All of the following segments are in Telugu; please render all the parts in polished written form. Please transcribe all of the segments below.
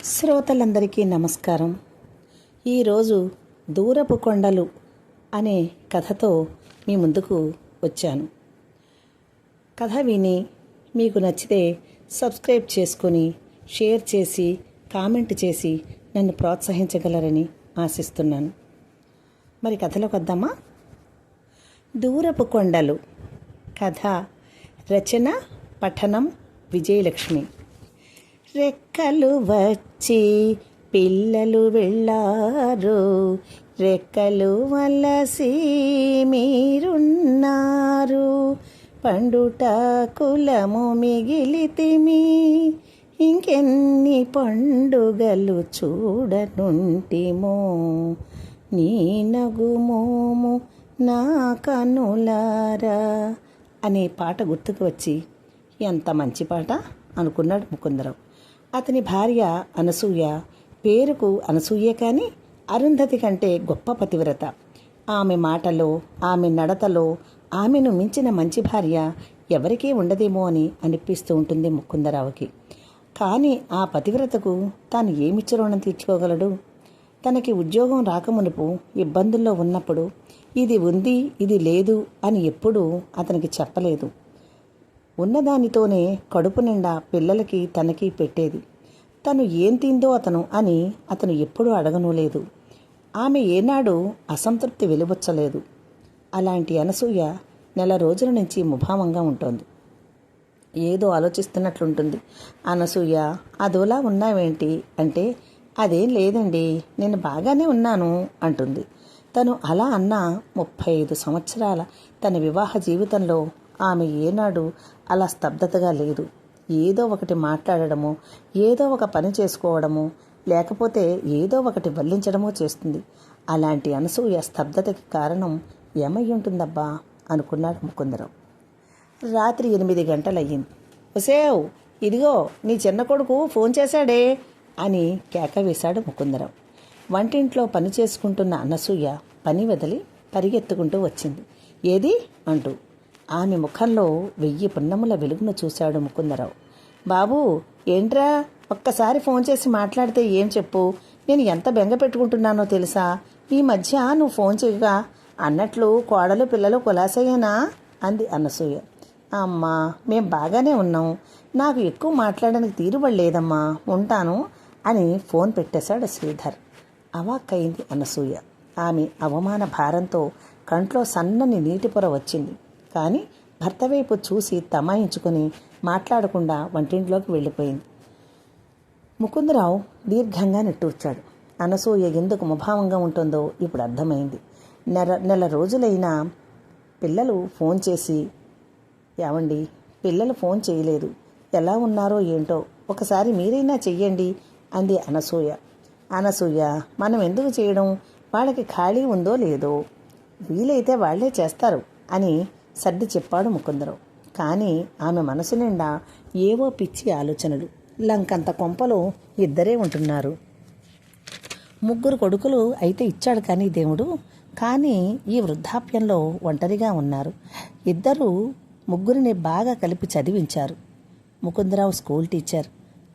శ్రోతలందరికీ నమస్కారం. ఈరోజు దూరపు కొండలు అనే కథతో మీ ముందుకు వచ్చాను. కథ విని మీకు నచ్చితే సబ్స్క్రైబ్ చేసుకొని షేర్ చేసి కామెంట్ చేసి నన్ను ప్రోత్సహించగలరని ఆశిస్తున్నాను. మరి కథలోకి వద్దామా? దూరపు కొండలు కథ రచన పఠనం విజయలక్ష్మి. రెక్కలు వచ్చి పిల్లలు వెళ్ళారు, రెక్కలు వలసి మీరున్నారు, పండుట కులము మిగిలితిమి, ఇంకెన్ని పండుగలు చూడనుంటిమో, నీ నగుమోము నా కనులారా అనే పాట గుర్తుకు వచ్చి ఎంత మంచి పాట అనుకున్నాడు ముకుందరావు. అతని భార్య అనసూయ పేరుకు అనసూయే కానీ అరుంధతి కంటే గొప్ప పతివ్రత. ఆమె మాటలో ఆమె నడతలో ఆమెను మించిన మంచి భార్య ఎవరికీ ఉండదేమో అని అనిపిస్తూ ఉంటుంది ముకుందరావుకి. కానీ ఆ పతివ్రతకు తాను ఏమిచ్చి రుణం తీర్చుకోగలడు? తనకి ఉద్యోగం రాకమునుపు ఇబ్బందుల్లో ఉన్నప్పుడు ఇది ఉంది ఇది లేదు అని ఎప్పుడూ అతనికి చెప్పలేదు. ఉన్నదానితోనే కడుపు నిండా పిల్లలకి తనకి పెట్టేది. తను ఏం తిందో అతను ఎప్పుడూ అడగనూలేదు. ఆమె ఏనాడు అసంతృప్తి వెలువచ్చలేదు. అలాంటి అనసూయ నెల రోజుల నుంచి ముభావంగా ఉంటుంది. ఏదో ఆలోచిస్తున్నట్లుంటుంది. అనసూయ, అదోలా ఉన్నావేంటి అంటే, అదేం లేదండి, నేను బాగానే ఉన్నాను అంటుంది. తను అలా అన్న 35 సంవత్సరాల తన వివాహ జీవితంలో ఆమె ఏనాడు అలా స్తబ్దతగా లేదు. ఏదో ఒకటి మాట్లాడడమో, ఏదో ఒక పని చేసుకోవడమో, లేకపోతే ఏదో ఒకటి వల్లించడమో చేస్తుంది. అలాంటి అనసూయ స్తబ్దతకి కారణం ఏమై ఉంటుందబ్బా అనుకున్నాడు ముకుందరావు. రాత్రి 8 గంటలయ్యింది. ఒసేవ్, ఇదిగో నీ చిన్న కొడుకు ఫోన్ చేశాడే అని కేక వేశాడు ముకుందరావు. వంటింట్లో పని చేసుకుంటున్న అనసూయ పని వదిలి పరిగెత్తుకుంటూ వచ్చింది. ఏది అంటూ ఆమె ముఖంలో 1000 పున్నముల వెలుగును చూశాడు ముకుందరావు. బాబూ, ఏంట్రా, ఒక్కసారి ఫోన్ చేసి మాట్లాడితే ఏం చెప్పు? నేను ఎంత బెంగ పెట్టుకుంటున్నానో తెలుసా? ఈ మధ్య నువ్వు ఫోన్ చేయగా అన్నట్లు కోడలు పిల్లలు కులాసయ్యేనా అంది అనసూయ. అమ్మా, మేం బాగానే ఉన్నాం, నాకు ఎక్కువ మాట్లాడడానికి తీరుబడలేదమ్మా, ఉంటాను అని ఫోన్ పెట్టేశాడు శ్రీధర్. అవాక్కయింది అనసూయ. ఆమె అవమాన భారంతో కంట్లో సన్నని నీటిపొర వచ్చింది. కానీ భర్త వైపు చూసి తమాయించుకుని మాట్లాడకుండా వంటింట్లోకి వెళ్ళిపోయింది. ముకుందరావు దీర్ఘంగా నిట్టూర్చాడు. అనసూయ ఎందుకు ముభావంగా ఉంటుందో ఇప్పుడు అర్థమైంది. నెల రోజులైనా పిల్లలు ఫోన్ చేసి, ఏవండి, పిల్లలు ఫోన్ చేయలేదు, ఎలా ఉన్నారో ఏంటో, ఒకసారి మీరైనా చెయ్యండి అంది అనసూయ. అనసూయ, మనం ఎందుకు చేయడం, వాళ్ళకి ఖాళీ ఉందో లేదో, వీలైతే వాళ్లే చేస్తారు అని సర్ది చెప్పాడు ముకుందరావు. కానీ ఆమె మనసు నిండా ఏవో పిచ్చి ఆలోచనలు. లంకంత కొంపలో ఇద్దరే ఉంటున్నారు. 3 కొడుకులు అయితే ఇచ్చాడు కానీ దేవుడు, కానీ ఈ వృద్ధాప్యంలో ఒంటరిగా ఉన్నారు. 2 బాగా కలిపి చదివించారు. ముకుందరావు స్కూల్ టీచర్,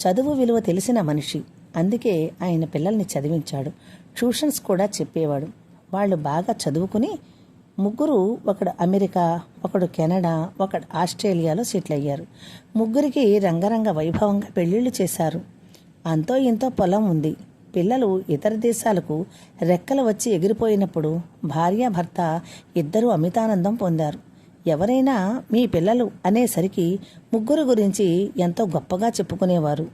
చదువు విలువ తెలిసిన మనిషి. అందుకే ఆయన పిల్లల్ని చదివించాడు. ట్యూషన్స్ కూడా చెప్పేవాడు. వాళ్ళు బాగా చదువుకుని 3, ఒకడు అమెరికా, ఒకడు కెనడా, ఒకడు ఆస్ట్రేలియాలో సెటిల్ అయ్యారు. 3కి రంగరంగ వైభవంగా పెళ్లిళ్లు చేశారు. అంతో ఇంతో పొలం ఉంది. పిల్లలు ఇతర దేశాలకు రెక్కలు వచ్చి ఎగిరిపోయినప్పుడు భార్యాభర్త 2 అమితానందం పొందారు. ఎవరైనా మీ పిల్లలు అనేసరికి 3 గురించి ఎంతో గొప్పగా చెప్పుకునేవారు.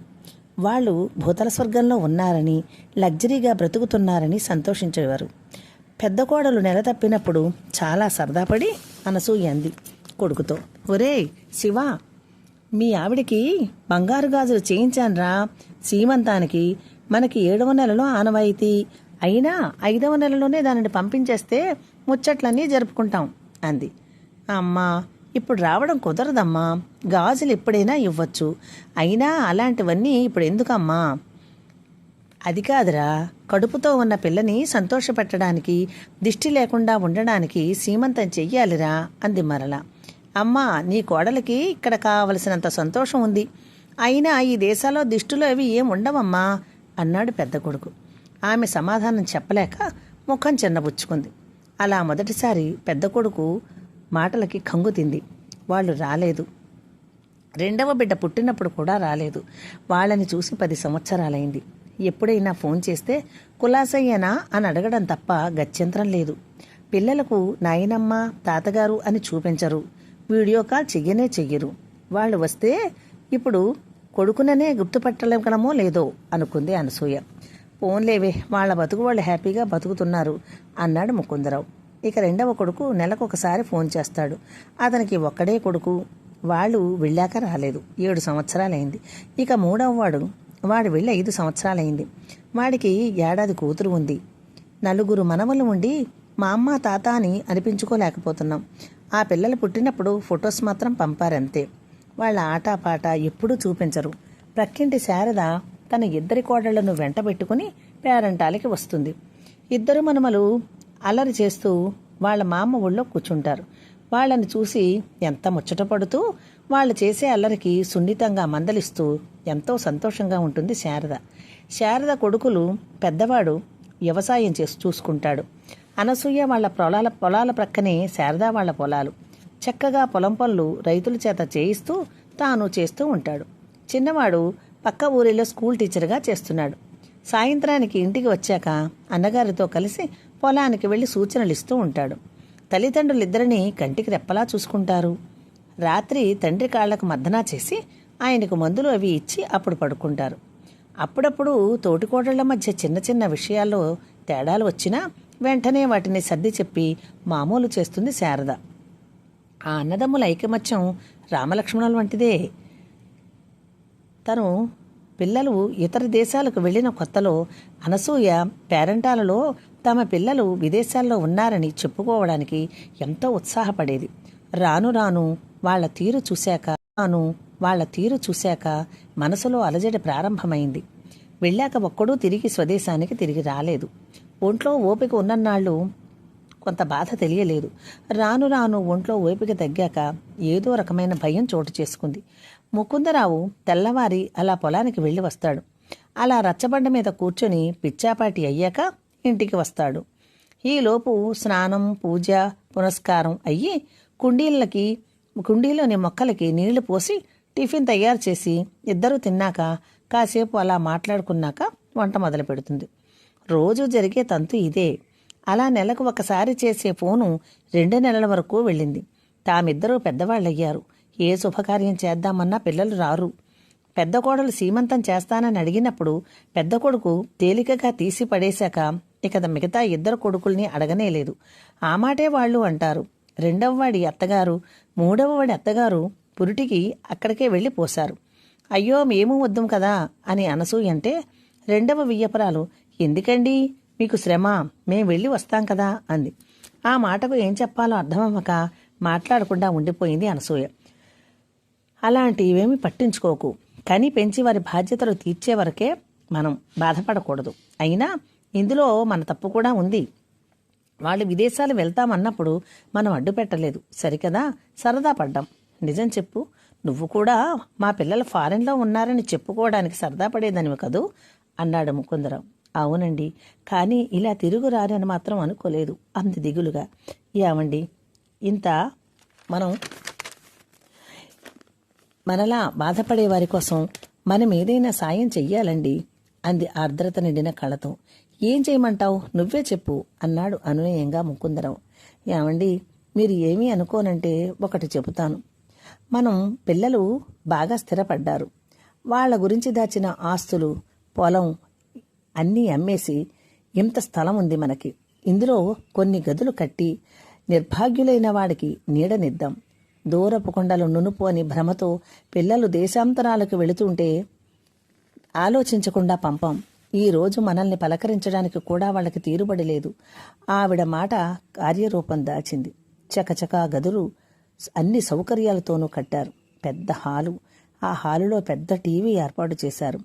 వాళ్ళు భూతల స్వర్గంలో ఉన్నారని, లగ్జరీగా బ్రతుకుతున్నారని సంతోషించేవారు. పెద్ద కోడలు నెల తప్పినప్పుడు చాలా సరదాపడి అనసూయ అంది కొడుకుతో, ఒరేయ్ శివ, మీ ఆవిడికి బంగారు గాజులు చేయించాన్రా సీమంతానికి. మనకి 7వ నెలలో ఆనవాయితీ, అయినా 5వ నెలలోనే దానిని పంపించేస్తే ముచ్చట్లన్నీ జరుపుకుంటాం అంది. అమ్మా, ఇప్పుడు రావడం కుదరదమ్మా, గాజులు ఎప్పుడైనా ఇవ్వచ్చు, అయినా అలాంటివన్నీ ఇప్పుడు ఎందుకమ్మా? అది కాదురా, కడుపుతో ఉన్న పిల్లని సంతోషపెట్టడానికి, దిష్టి లేకుండా ఉండడానికి సీమంతం చెయ్యాలిరా అంది మరల. అమ్మా, నీ కోడలికి ఇక్కడ కావలసినంత సంతోషం ఉంది, అయినా ఈ దేశాల్లో దిష్టులు అవి ఏం ఉండవమ్మా, అన్నాడు పెద్ద కొడుకు. ఆమె సమాధానం చెప్పలేక ముఖం చిన్నబుచ్చుకుంది. అలా మొదటిసారి పెద్ద కొడుకు మాటలకి కంగు తింది. వాళ్ళు రాలేదు. రెండవ బిడ్డ పుట్టినప్పుడు కూడా రాలేదు. వాళ్ళని చూసి 10 సంవత్సరాలైంది. ఎప్పుడైనా ఫోన్ చేస్తే కులాసయ్యనా అని అడగడం తప్ప గత్యంతరం లేదు. పిల్లలకు నాయనమ్మ తాతగారు అని చూపించరు. వీడియో కాల్ చెయ్యరు. వాళ్ళు వస్తే ఇప్పుడు కొడుకుననే గుర్తుపట్టలేకనమో లేదో అనుకుంది అనసూయ. ఫోన్లేవే, వాళ్ళ బతుకు వాళ్ళు హ్యాపీగా బతుకుతున్నారు అన్నాడు ముకుందరావు. ఇక రెండవ కొడుకు నెలకొకసారి ఫోన్ చేస్తాడు. అతనికి ఒక్కడే కొడుకు. వాళ్ళు వెళ్ళాక రాలేదు. 7 సంవత్సరాలైంది. ఇక మూడవ వాడు వెళ్ళి 5 సంవత్సరాలైంది. వాడికి ఏడాది కూతురు ఉంది. 4 మనవలు ఉండి మా అమ్మ తాత అని అనిపించుకోలేకపోతున్నాం. ఆ పిల్లలు పుట్టినప్పుడు ఫొటోస్ మాత్రం పంపారంతే. వాళ్ళ ఆటాపాట ఎప్పుడూ చూపించరు. ప్రక్కింటి శారద తన 2 కోడళ్లను వెంట పెట్టుకుని పేరంటాలకి వస్తుంది. 2 మనమలు అల్లరి చేస్తూ వాళ్ళ మామ ఊళ్ళో కూర్చుంటారు. వాళ్ళని చూసి ఎంత ముచ్చటపడుతూ వాళ్ళు చేసే అల్లరికి సున్నితంగా మందలిస్తూ ఎంతో సంతోషంగా ఉంటుంది శారద కొడుకులు పెద్దవాడు వ్యవసాయం చేసి చూసుకుంటాడు. అనసూయ వాళ్ళ పొలాల ప్రక్కనే శారద వాళ్ళ పొలాలు. చక్కగా పొలం పనులు రైతుల చేత చేయిస్తూ తాను చేస్తూ ఉంటాడు. చిన్నవాడు పక్క ఊరిలో స్కూల్ టీచర్గా చేస్తున్నాడు. సాయంత్రానికి ఇంటికి వచ్చాక అన్నగారితో కలిసి పొలానికి వెళ్లి సూచనలు ఇస్తూ ఉంటాడు. తల్లిదండ్రులిద్దరినీ కంటికి రెప్పలా చూసుకుంటారు. రాత్రి తండ్రి కాళ్లకు మర్దనా చేసి ఆయనకు మందులు అవి ఇచ్చి అప్పుడు పడుకుంటారు. అప్పుడప్పుడు తోటికోడళ్ల మధ్య చిన్న చిన్న విషయాల్లో తేడాలు వచ్చినా వెంటనే వాటిని సర్ది చెప్పి మామూలు చేస్తుంది శారద. ఆ అన్నదమ్ముల ఐకమత్యం రామలక్ష్మణుల వంటిదే. తను పిల్లలు ఇతర దేశాలకు వెళ్లిన కొత్తలో అనసూయ పేరంటాలలో తమ పిల్లలు విదేశాల్లో ఉన్నారని చెప్పుకోవడానికి ఎంతో ఉత్సాహపడేది. రాను రాను వాళ్ల తీరు చూశాక మనసులో అలజడి ప్రారంభమైంది. వెళ్ళాక ఒక్కడూ తిరిగి స్వదేశానికి తిరిగి రాలేదు. ఒంట్లో ఓపిక ఉన్నన్నాళ్ళు కొంత బాధ తెలియలేదు. రాను రాను ఒంట్లో ఓపిక తగ్గాక ఏదో రకమైన భయం చోటు చేసుకుంది. ముకుందరావు తెల్లవారి అలా పొలానికి వెళ్ళి వస్తాడు. అలా రచ్చబండ మీద కూర్చొని పిచ్చాపాటి అయ్యాక ఇంటికి వస్తాడు. ఈలోపు స్నానం, పూజ, పునస్కారం అయ్యి కుండీలోని మొక్కలకి నీళ్లు పోసి టిఫిన్ తయారు చేసి ఇద్దరూ తిన్నాక కాసేపు అలా మాట్లాడుకున్నాక వంట మొదలు పెడుతుంది. రోజు జరిగే తంతు ఇదే. అలా నెలకు ఒకసారి చేసే ఫోను 2 నెలల వరకు వెళ్ళింది. తామిద్దరూ పెద్దవాళ్ళయ్యారు. ఏ శుభకార్యం చేద్దామన్నా పిల్లలు రారు. పెద్ద కోడలు సీమంతం చేస్తానని అడిగినప్పుడు పెద్ద కొడుకు తేలికగా తీసి పడేశాక ఇక మిగతా 2 కొడుకుల్ని అడగనేలేదు. ఆ మాటే వాళ్ళు అంటారు. 2వ వాడి అత్తగారు, 3వ వాడి అత్తగారు పురిటికి అక్కడికే వెళ్ళి పోశారు. అయ్యో మేము వద్దాం కదా అని అనసూయ అంటే 2వ వియ్యపురాలు ఎందుకండి మీకు శ్రమ, మేం వెళ్ళి వస్తాం కదా అంది. ఆ మాటకు ఏం చెప్పాలో అర్థమవ్వక మాట్లాడకుండా ఉండిపోయింది అనసూయ. అలాంటివేమీ పట్టించుకోకు. కని పెంచి వారి బాధ్యతలు తీర్చే వరకే మనం బాధపడకూడదు. అయినా ఇందులో మన తప్పు కూడా ఉంది. వాళ్ళు విదేశాలు వెళ్తామన్నప్పుడు మనం అడ్డు పెట్టలేదు సరికదా, సరదా పడ్డాం. నిజం చెప్పు, నువ్వు కూడా మా పిల్లలు ఫారెన్లో ఉన్నారని చెప్పుకోవడానికి సరదా పడేదనివి కదూ అన్నాడు ముకుందరావు. అవునండి, కానీ ఇలా తిరుగురారని మాత్రం అనుకోలేదు అంత దిగులుగా. ఏమండి, ఇంత మనలా బాధపడే వారి కోసం మనం ఏదైనా సాయం చెయ్యాలండి అంది ఆర్ద్రత నిండిన కళతో. ఏం చేయమంటావు, నువ్వే చెప్పు అన్నాడు అనునయంగా ముకుందరావు. ఏమండి, మీరు ఏమీ అనుకోనంటే ఒకటి చెబుతాను. మనం పిల్లలు బాగా స్థిరపడ్డారు. వాళ్ళ గురించి దాచిన ఆస్తులు, పొలం అన్నీ అమ్మేసి ఇంత స్థలం ఉంది మనకి. ఇందులో కొన్ని గదులు కట్టి నిర్భాగ్యులైన వాడికి నీడనిద్దాం. దూరపు కొండలు నునుపు అని భ్రమతో పిల్లలు దేశాంతరాలకు వెళుతుంటే ఆలోచించకుండా పంపాం. ఈ రోజు మనల్ని పలకరించడానికి కూడా వాళ్ళకి తీరుబడి లేదు. ఆవిడ మాట కార్యరూపం దాచింది. చకచకా గదులు అన్ని సౌకర్యాలతోనూ కట్టారు. పెద్ద హాలు. ఆ హాలులో పెద్ద టీవీ ఏర్పాటు చేశారు.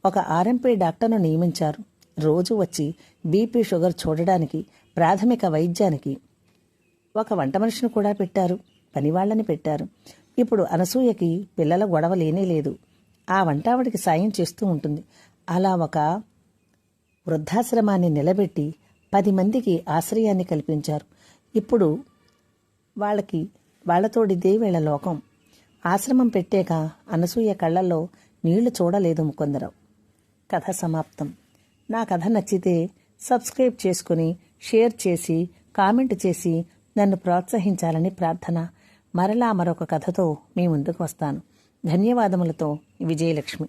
ఒక ఆర్ఎంపీ డాక్టర్ను నియమించారు. రోజు వచ్చి బీపీ, షుగర్ చూడడానికి, ప్రాథమిక వైద్యానికి ఒక వంట మనిషిని కూడా పెట్టారు. పనివాళ్లని పెట్టారు. ఇప్పుడు అనసూయకి పిల్లల గొడవ లేనే లేదు. ఆ వంటావిడికి సాయం చేస్తూ ఉంటుంది. అలా ఒక వృద్ధాశ్రమాన్ని నిలబెట్టి 10 మందికి ఆశ్రయాన్ని కల్పించారు. ఇప్పుడు వాళ్లతోడిదే వీళ్ళ లోకం. ఆశ్రమం పెట్టాక అనసూయ కళ్ళల్లో నీళ్లు చూడలేదు ముకుందరావు. కథ సమాప్తం. నా కథ నచ్చితే సబ్స్క్రైబ్ చేసుకుని, షేర్ చేసి, కామెంట్ చేసి నన్ను ప్రోత్సహించాలని ప్రార్థన. మరలా మరొక కథతో మీ ముందుకు వస్తాను. ధన్యవాదములతో విజయలక్ష్మి.